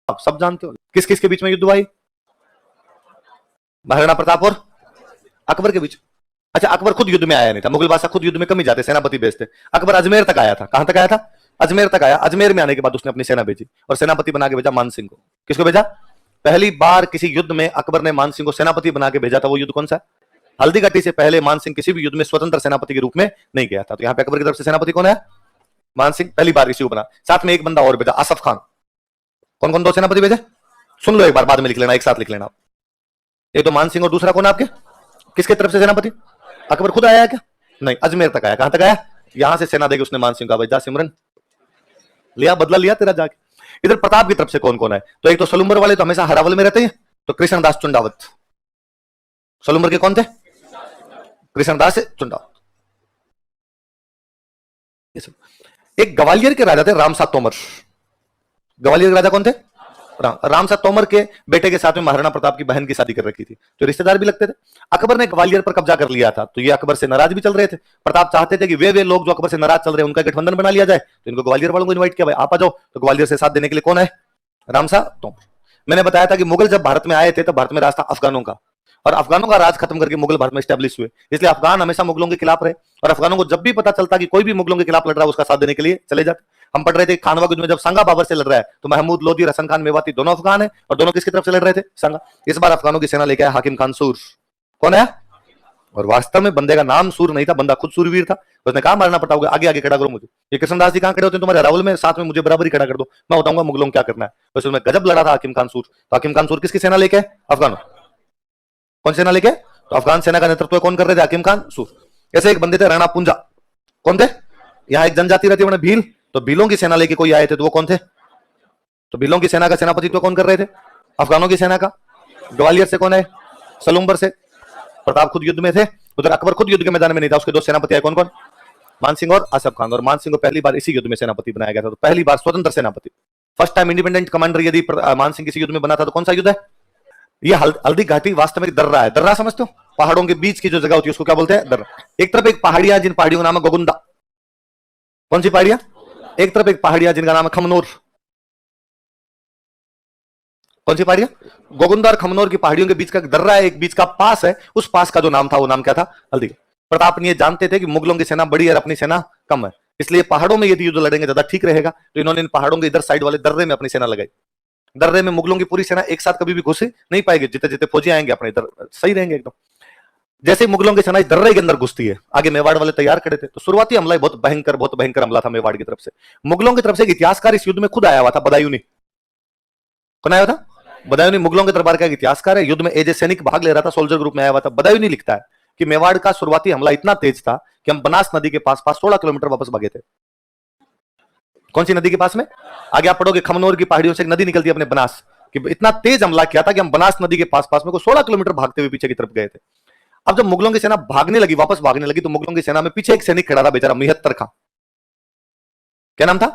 आप सब जानते हो। किस किस के बीच में युद्ध हुआ? महाराणा प्रताप और अकबर के बीच। अच्छा, अकबर खुद युद्ध में आया नहीं था, मुगल बादशाह खुद युद्ध में कम ही जाते, सेनापति भेजते। अकबर अजमेर तक आया था। कहां तक आया था? अजमेर तक आया। अजमेर में आने के बाद उसने अपनी सेना भेजी और सेनापति बना के भेजा मानसिंह को। किसको भेजा? पहली बार किसी युद्ध में अकबर ने मानसिंह को सेनापति बना के भेजा था। वो युद्ध कौन सा? हल्दी घाटी से पहले मानसिंह किसी भी युद्ध में स्वतंत्र सेनापति के रूप में नहीं गया था। तो यहाँ पे अकबर की तरफ से सेनापति कौन है? मानसिंह। पहली बार इसी को बना। साथ में एक बंदा और भेजा, आसफ खान। कौन कौन दो सेनापति भेजे? सुन लो एक बार, बाद में लिख लेना, एक साथ लिख लेना आप। एक तो मानसिंह और दूसरा कौन है आपके? किसके तरफ से सेनापति? अकबर खुद आया है क्या? नहीं, अजमेर तक आया। कहां तक आया? यहां से सेना देके उसने मानसिंह का भेजा, सिमरन लिया, बदला लिया तेरा जाके। इधर प्रताप की तरफ से कौन कौन है? तो एक तो सलूम्बर वाले तो हमेशा हरावल में रहते हैं, तो कृष्णदास चुंडावत। सलूम्बर के कौन थे? कृष्णदास चुंडावत। एक ग्वालियर के राजा थे रामसा तोमर। ग्वालियर के राजा कौन थे? रामसा तोमर के बेटे के साथ में महाराणा प्रताप की बहन की शादी कर रखी थी, तो रिश्तेदार भी लगते थे। अकबर ने ग्वालियर पर कब्जा कर लिया था, तो ये अकबर से नाराज भी चल रहे थे। प्रताप चाहते थे कि वे लोग जो अकबर से नाराज चल रहे हैं उनका गठबंधन बना लिया जाए, तो इनको ग्वालियर वालों को इन्वाइट किया, भाई आप आ जाओ। तो ग्वालियर से साथ देने के लिए कौन है? रामसा तोमर। मैंने बताया था कि मुगल जब भारत में आए थे तब भारत में राज था अफगानों का, और अफगानों का राज खत्म करके मुगल भारत में स्टैब्लिश हुए, इसलिए अफगान हमेशा मुगलों के खिलाफ रहे। और अफगानों को जब भी पता चलता कि कोई भी मुगलों के खिलाफ लड़ रहा है उसका साथ देने के लिए चले जाते। हम पढ़ रहे थे खानवा युद्ध में जब संगा बाबर से लड़ रहा है, तो महमूद लोधी और हसन खान मेवाती दोनों अफगान है, और दोनों किसकी तरफ से लड़ रहे थे? संगा। इस बार अफगानों की सेना लेके आया हाकिम खान सूर। कौन है? और वास्तव में बंदे का नाम सूर नहीं था, बंदा खुद सूरवीर था। उसने कहा मारना पड़ता होगा, आगे आगे खड़ा करो मुझे। ये कृष्णदास जी कहां खड़े होते हैं तुम्हारे रावल में, साथ में मुझे बराबरी खड़ा कर दो, मैं बताऊंगा मुगलों को क्या करना है। बस उसमें गजब लड़ा था हाकिम खान सूर। तो हाकिम खान सूर किसकी सेना लेके? अफगानों। कौन सेना लेके? तो अफगान सेना का नेतृत्व कौन कर रहे थे? हाकिम खान सूर। ऐसे एक बंदे थे राणा पुंजा। कौन थे? यहाँ एक जनजाति रहती है भील, तो भीलों की सेना लेके कोई आए थे, तो वो कौन थे? तो भीलों की सेना का सेनापति तो कौन कर रहे थे? अफगानों की सेना का। ग्वालियर से कौन है? सलूम्बर से। प्रताप खुद युद्ध में थे, उधर अकबर खुद युद्ध के मैदान में नहीं था, उसके दो सेनापति आए, कौन कौन? मानसिंह और आसफ खान। और मानसिंह को पहली बार इसी युद्ध में सेनापति बनाया गया था, तो पहली बार स्वतंत्र सेनापति, फर्स्ट टाइम इंडिपेंडेंट कमांडर यदि मानसिंह किसी युद्ध में बना था तो कौन सा युद्ध है? ये हल्दी घाटी वास्तव में दर्रा है। दर्रा समझते हो? पहाड़ों के बीच की जो जगह होती है उसको क्या बोलते हैं? दर्रा। एक तरफ एक पहाड़ियां, जिन पहाड़ियों का नाम है गोगुंदा। कौन सी पहाड़ियां? एक तरफ एक पहाड़ियां जिनका नाम है खमनोर। कौन सी पहाड़ियां? गोगुंदा और खमनोर की पहाड़ियों के बीच का दर्रा है, एक बीच का पास है, उस पास का जो नाम था वो नाम क्या था? हल्दी। प्रताप ये जानते थे कि मुगलों की सेना बड़ी है और अपनी सेना कम है, इसलिए पहाड़ों में यदि युद्ध लड़ेंगे ज्यादा ठीक रहेगा, तो इन्होंने इन पहाड़ों के इधर साइड वाले दर्रे में अपनी सेना लगाई। दर्रे में मुगलों की पूरी सेना एक साथ कभी भी घुस नहीं पाएगी, जितने जितने फौजी आएंगे अपने इधर सही रहेंगे एकदम। जैसे मुगलों की सेना इस दर्रे के अंदर घुसती है, आगे मेवाड़ वाले तैयार खड़े थे, तो शुरुआती हमला बहुत भयंकर हमला था मेवाड़ की तरफ से। मुगलों की तरफ से एक इतिहासकार इस युद्ध में खुद आया हुआ था, बदायूनी। कौन आया था? बदायूनी मुगलों के दरबार का एक इतिहासकार है, युद्ध में एज ए सैनिक भाग ले रहा था, सोल्जर ग्रुप में आया हुआ था। बदायूनी लिखता है कि मेवाड़ का शुरुआती हमला इतना तेज था कि हम बनास नदी के पास 16 किलोमीटर वापस भागे थे। कौन सी नदी के पास में? आगे आप पढ़ोगे खमनोर की पहाड़ियों से एक नदी निकलती है अपने बनास, कि इतना तेज हमला किया था कि हम बनास नदी के पास में को 16 किलोमीटर भागते हुए पीछे की तरफ गए थे। अब जब मुगलों की सेना भागने लगी, वापस भागने लगी, तो मुगलों की सेना में पीछे एक सैनिक खड़ा था बेचारा, मिहत्तर खां। क्या नाम था?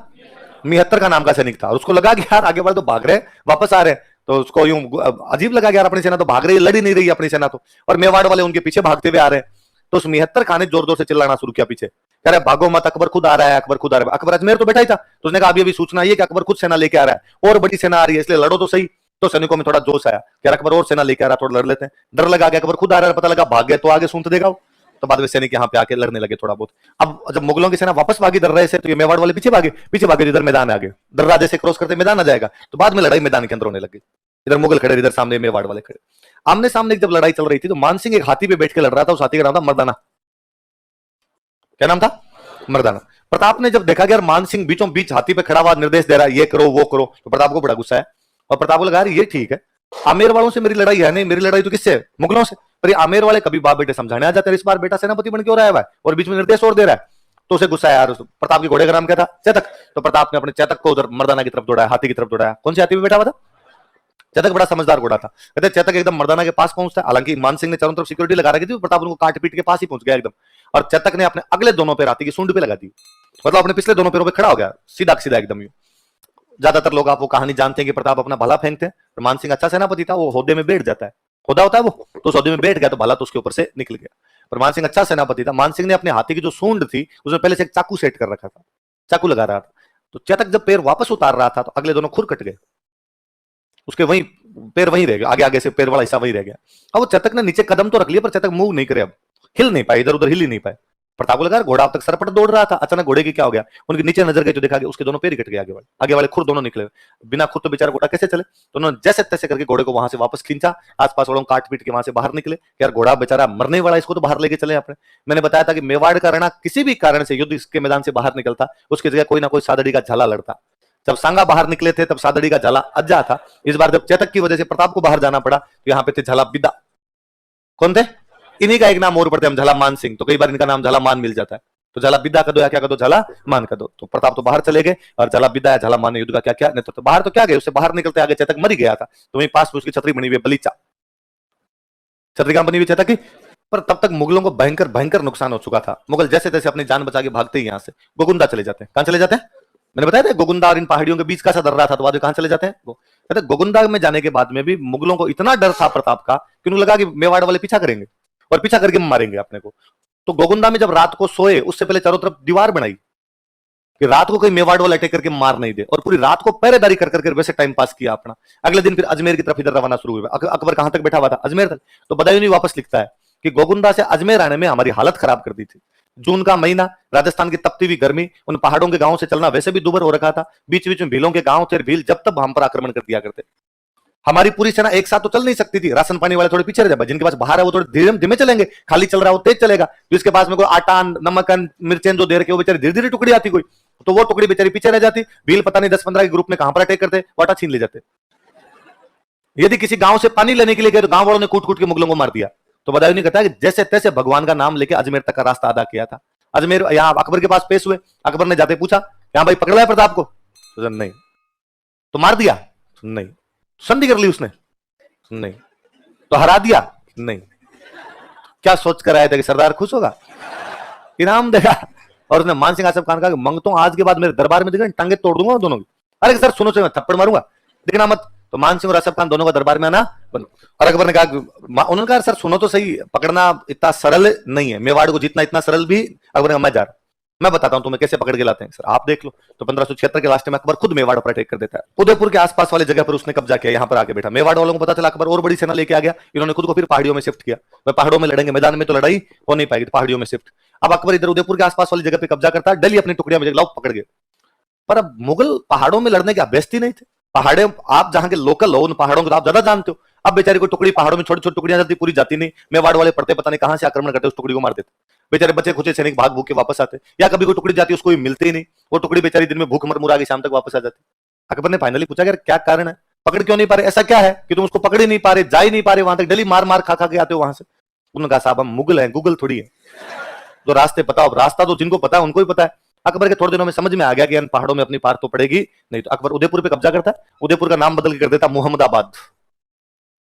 मिहत्तर का नाम का सैनिक था। और उसको लगा कि यार आगे वाले तो भाग रहे, वापस आ रहे, तो उसको यूं अजीब लगा कि यार अपनी सेना तो भाग रही है, लड़ी नहीं रही अपनी सेना तो, और मेवाड़ वाले उनके पीछे भागते हुए आ रहे हैं। तो उस मिहत्तर खां ने जोर जोर से चिल्लाना शुरू किया पीछे, कह रहे भागो मत, अकबर खुद आ रहा है, अकबर खुद आ रहा है। अकबर अजमेर तो बैठा ही था, तो उसने कहा अभी सूचना ये कि अकबर खुद सेना लेके आ रहा है और बड़ी सेना आ रही है, इसलिए लड़ो तो सही। तो सैनिकों में थोड़ा जोश आया कि अकबर और सेना लेके आ रहा है, थोड़ा लड़ लेते हैं। डर लगा कि अकबर खुद आ रहा है, पता लगा भाग गए तो आगे सूंट देगा वो, तो बाद में सैनिक यहाँ पे आके लड़ने लगे थोड़ा बहुत। अब जब मुगलों की सेना वापस भागी दर्रे से, तो ये मेवाड़ वाले पीछे भागे, इधर मैदान आ गए, दर्रा जैसे क्रॉस करते मैदान आ जाएगा, तो बाद में लड़ाई मैदान के अंदर होने लगी। इधर मुगल खड़े, इधर सामने मेवाड़ वाले खड़े। आमने सामने जब लड़ाई चल रही थी, तो मानसिंह एक हाथी पे बैठ के लड़ रहा था, उस हाथी का नाम था मर्दाना। क्या नाम था? मर्दाना। प्रताप ने जब देखा कि यार मानसिंह बीचों बीच हाथी पे खड़ा हुआ निर्देश दे रहा है, ये करो वो करो, तो प्रताप को बड़ा गुस्सा है। और प्रताप को लगा ये ठीक है, आमेर वालों से मेरी लड़ाई है नहीं, मेरी लड़ाई तो किससे है? मुगलों से। पर ये आमेर वाले कभी बाप बेटे समझाने आ जाते हैं, इस बार बेटा सेनापति बन के हो रहा है और बीच में निर्देश और दे रहा है, तो उसे गुस्सा है यार। प्रताप के घोड़े का नाम क्या था? चेतक। तो प्रताप ने अपने चेतक को उधर मर्दाना की तरफ दौड़ाया, हाथी की तरफ दौड़ाया। कौन सी हाथी पे बैठा हुआ था? चेतक बड़ा समझदार घोड़ा था। कहते चेतक एकदम मर्दाना के पास पहुंचता है, हालांकि मानसिंह ने चारों तरफ सिक्योरिटी लगा रखी थी, प्रताप उनको काट पीट के पास ही पहुंच गया एकदम। और चेतक ने अपने अगले दोनों पैर हाथी की सूंड पे लगा दी, मतलब अपने पिछले दोनों पैरों पे खड़ा हो गया, सीधा सीधा एकदम यूं। ज्यादातर लोग आप वो कहानी जानते हैं कि प्रताप अपना भला फेंकते हैं, और मानसिंह अच्छा सेनापति था, वो होदे में बैठ जाता है, होदा होता है वो, तो उस होदे में बैठ गया तो भला तो उसके ऊपर से निकल गया। पर मानसिंह अच्छा सेनापति था। मानसिंह ने अपने हाथी की जो सूंड थी उसमें पहले से एक चाकू सेट कर रखा था, चाकू लगा रहा था। तो चेतक जब पैर वापस उतार रहा था तो अगले दोनों खुर कट गए। उसके वहीं पैर वहीं रह गया, आगे आगे से पैर वाला हिस्सा वहीं रह गया। अब वो चेतक ने नीचे कदम तो रख लिया, पर चेतक मूव नहीं करे, अब हिल नहीं पाए, इधर उधर हिल ही नहीं पाए। प्रताप को लगा घोड़ा अब तक सरपट दौड़ रहा था, अचानक घोड़े की क्या हो गया, उनके नीचे नजर गई तो देखा कि उसके दोनों पैर ही कट गए, आगे वाले खुद दोनों निकले, बिना खुद तो बेचारा घोड़ा कैसे चले। तो उन्होंने जैसे तैसे करके घोड़े को वहां से वापस खींचा, आसपास वालों काट पीट के वहां से बाहर निकले, यार घोड़ा बेचारा मरने वाला, इसको तो बाहर लेके चले आपने। मैंने बताया था कि मेवाड़ का राणा किसी भी कारण से युद्ध के मैदान से बाहर निकलता, उसकी जगह कोई ना कोई सादड़ी का झाला लड़ता। जब सांगा बाहर निकले थे तब सादड़ी का झाला अज्जा था, इस बार जब चेतक की वजह से प्रताप को बाहर जाना पड़ा तो यहाँ पे थे झाला बिदा। कौन थे? इन्हीं का एक नाम और पड़ते हम, झाला मान सिंह, तो कई बार इनका नाम झाला मान मिल जाता है, तो झाला बिदा का दो या क्या का दो, झाला मान का दो। तो प्रताप तो बाहर चले गए और झाला बिदा या झाला मान ने युद्ध का क्या क्या नेतृत्व, तो बाहर तो क्या गए, उससे बाहर निकलते आगे चेतक मर ही गया था, तो वहीं पास में उसकी छतरी बनी हुई बलीचा, छतरी कहां बनी हुई चेतक की। पर तब तक मुगलों को भयंकर भयंकर नुकसान हो चुका था, मुगल जैसे तैसे अपनी जान बचा के भागते ही यहां से गोगुंदा चले जाते हैं। कहां चले जाते हैं? मैंने बताया था गोगुंदा और इन पहाड़ियों के बीच का सा दर रहा था, तो बाद में कहां चले जाते हैं वो, कहते गोगुंदा में जाने के बाद में भी मुगलों को इतना डर था प्रताप का कि उन्हें लगा कि मेवाड़ वाले पीछा करेंगे और पीछा करके मारेंगे अपने को। तो गोगुंदा में जब रात को सोए उससे पहले चारों तरफ दीवार बनाई कि रात को कोई मेवाड़ वाला अटैक करके मार नहीं दे, और पूरी रात को पहरेदारी कर करके वैसे टाइम पास किया अपना। अगले दिन फिर अजमेर की तरफ इधर रवाना शुरू हुआ। अकबर कहां तक बैठा हुआ था? अजमेर तक। तो बदायूं वापस लिखता है कि गोगुंदा से अजमेर आने में हमारी हालत खराब कर दी थी। जून का महीना, राजस्थान की तपती हुई गर्मी, उन पहाड़ों के गांवों से चलना वैसे भी दूभर हो रखा था, बीच बीच में भीलों के गांव थे, भील जब तक हम पर आक्रमण कर दिया करते। हमारी पूरी सेना एक साथ तो चल नहीं सकती थी, राशन पानी वाले थोड़े पीछे रह जाए, जिनके पास बाहर है वो थोड़े धीरे धीमे चलेंगे, खाली चल रहा है वो तेज चलेगा, जिसके पास में कोई आटा नमक मिर्चें जो दे रखे वो बेचारी धीरे धीरे टुकड़ी आती कोई, तो वो टुकड़ी बेचारी पीछे रह जाती। भील पता नहीं 10-15 के ग्रुप में कहां पर अटैक करते, वाटा छीन ले जाते। यदि किसी गांव से पानी लेने के लिए गए तो गांव वालों ने कूट कूट के मुगलों को मार दिया। तो बदायूं ने कहता है कि जैसे तैसे भगवान का नाम लेके अजमेर तक का रास्ता अदा किया था। अजमेर यहाँ अकबर के पास पेश हुए, अकबर ने जाते पूछा यहाँ भाई पकड़ा है प्रताप को? तो नहीं। तो मार दिया? नहीं। संधि कर ली उसने? नहीं। तो हरा दिया? नहीं। क्या सोच कर आया था कि सरदार खुश होगा, इनाम देगा? और उसने मान सिंह आसफ खान कहा कि मांगता हूं आज के बाद मेरे दरबार में दिखे टांगे तोड़ दूंगा दोनों की। अरे सर सुनो, मैं थप्पड़ मारूंगा, दिखना मत। तो मान सिंह और आसफ खान दोनों का दरबार में आना। और अकबर ने कहा, उन्होंने कहा सर सुनो तो सही, पकड़ना इतना सरल नहीं है, मेवाड़ को जीतना इतना सरल भी। अकबर ने कहा मैं जा रहा, मैं बताता हूं तुम्हें कैसे पकड़ के लाते हैं। सर आप देख लो। तो 1576 के लास्ट में अकबर खुद मेवाड़ पर अटैक कर देता है। उदयपुर के आसपास वाली जगह पर उसने कब्जा किया, यहां पर आके बैठा। मेवाड़ वालों को पता चला, अकबर और बड़ी सेना लेके आ गया, इन्होंने खुद को फिर पहाड़ियों में शिफ्ट किया। वह पहाड़ों में लड़ेंगे, मैदान में तो लड़ाई हो नहीं पाएगी, पहाड़ियों में शिफ्ट। अब अकबर इधर उदयपुर के आसपास वाली जगह पे कब्जा करता है, दिल्ली अपनी टुकड़ियां में लाओ पकड़ गए। पर अब मुगल पहाड़ों में लड़ने के अभ्यस्त ही नहीं थे। पहाड़े आप जहां के लोकल हो, उन पहाड़ों को तो आप ज्यादा जानते हो। अब बेचारे को टुकड़ी पहाड़ों में छोटी छोटी टुकड़ियां जाती, पूरी जाती नहीं। मेवाड़ वाले पड़ते पता नहीं कहां से आक्रमण करते, उस टुकड़ी को मार देते। बेचारे बच्चे खुचे सैनिक भाग भूख के वापस आते, या कभी कोई टुकड़ी जाती उसको भी मिलती ही नहीं, वो टुकड़ी बेचारी दिन में भूख मर मुरा के शाम तक वापस आ जाती। अकबर ने फाइनली पूछा यार क्या कारण है, पकड़ क्यों नहीं पा रहे, ऐसा क्या है कि तुम उसको पकड़ ही नहीं पा रहे, जा ही नहीं पा रहे वहां तक, डेली मार मार खा खा के आते हो वहां से? उन्होंने कहा साहब हम मुगल हैं, गूगल थोड़ी है, जो रास्ते पता हो, रास्ता तो जिनको पता है उनको ही पता है। अकबर के थोड़े दिनों में समझ में आ गया कि इन पहाड़ों में अपनी पार तो पड़ेगी नहीं। तो अकबर उदयपुर पे कब्जा करता है, उदयपुर का नाम बदल के कर देता मुहम्मदाबाद।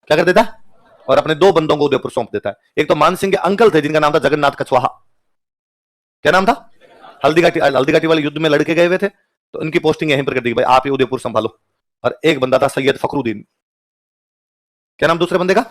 क्या कर देता? और अपने 2 बंदों को उदयपुर सौंप देता है। एक तो मान सिंह के अंकल थे जिनका नाम था जगन्नाथ कछवाहा। क्या नाम था? हल्दी घाटी वाले युद्ध में लड़के गए हुए थे, तो इनकी पोस्टिंग यहीं पर कर दी, भाई आप ये उदयपुर संभालो। और एक बंदा था सैयद फखरुद्दीन। क्या नाम दूसरे बंदे का?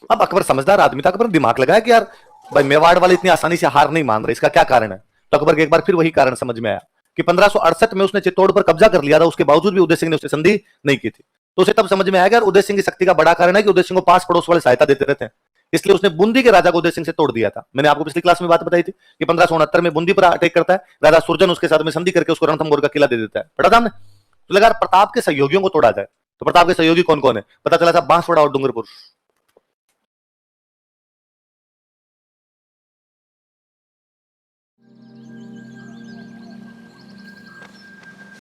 अब अकबर समझदार आदमी था, अकबर दिमाग लगाया कि यार भाई मेवाड़ वाले इतनी आसानी से हार नहीं मान रहे, इसका क्या कारण है? तो अकबर के एक बार फिर वही कारण समझ में आया कि 1568 में उसने चित्तौड़ पर कब्जा कर लिया था, उसके बावजूद भी उदय सिंह ने उससे संधि नहीं की थी। तो उसे तब समझ में आया कि उदय सिंह की शक्ति का बड़ा कारण है कि उदय सिंह को पास पड़ोस वाले सहायता देते रहते हैं, इसलिए उसने बूंदी के राजा को उदय सिंह से तोड़ दिया था। मैंने आपको पिछली क्लास में बात बताई थी कि 1569 में बूंदी पर अटैक करता है, राजा सुरजन उसके साथ में संधि करके उसको रणथंभौर का किला दे देता है। पढ़ा था हमने? तो लगा प्रताप के सहयोगियों को तोड़ा जाए, तो प्रताप के सहयोगी कौन कौन है? पता चला था बांसवाड़ा और डूंगरपुर।